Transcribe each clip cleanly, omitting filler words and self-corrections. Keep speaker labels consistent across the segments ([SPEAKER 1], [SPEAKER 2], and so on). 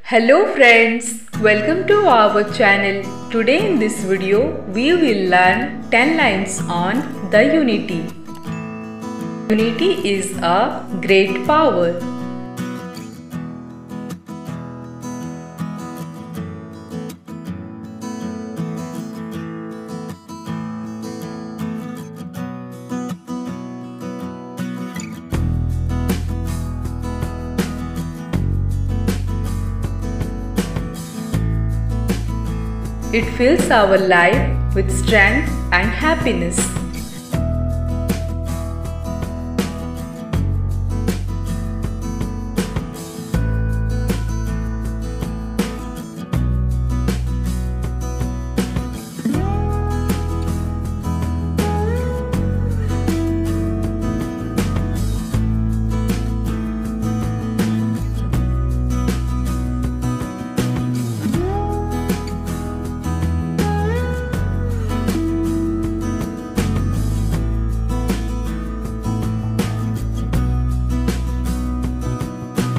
[SPEAKER 1] Hello friends, welcome to our channel. Today in this video we will learn 10 lines on the unity. Unity is a great power. It fills our life with strength and happiness.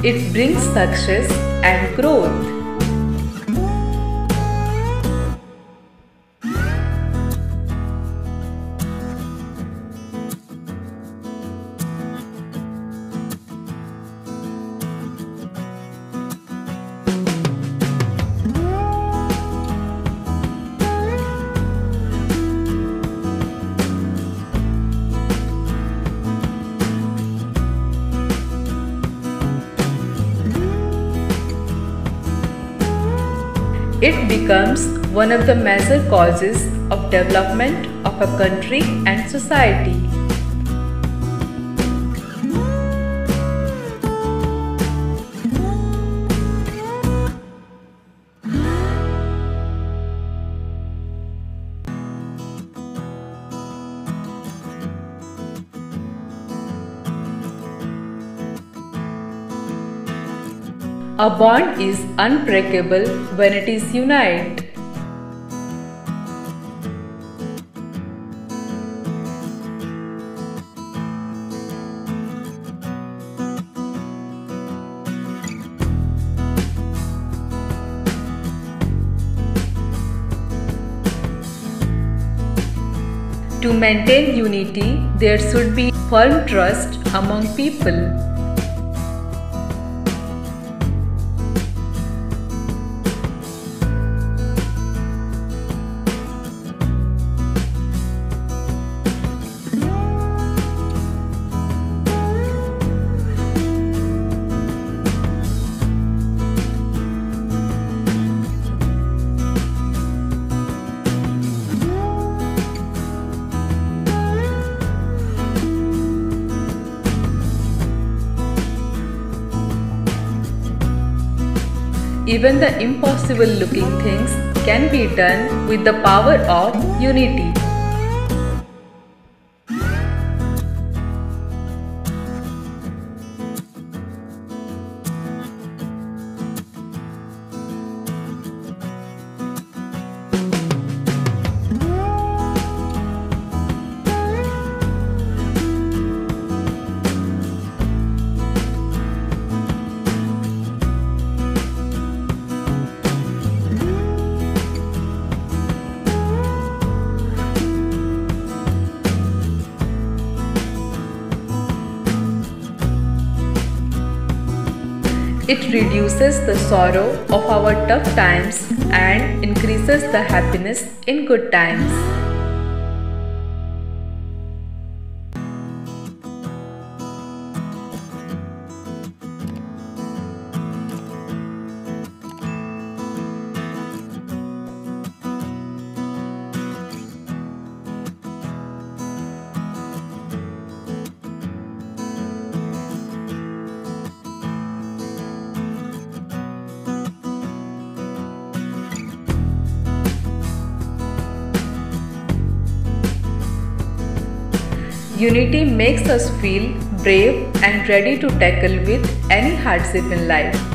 [SPEAKER 1] It brings success and growth. It becomes one of the major causes of development of a country and society. A bond is unbreakable when it is united. To maintain unity, there should be firm trust among people. Even the impossible looking things can be done with the power of unity. It reduces the sorrow of our tough times and increases the happiness in good times. Unity makes us feel brave and ready to tackle with any hardship in life.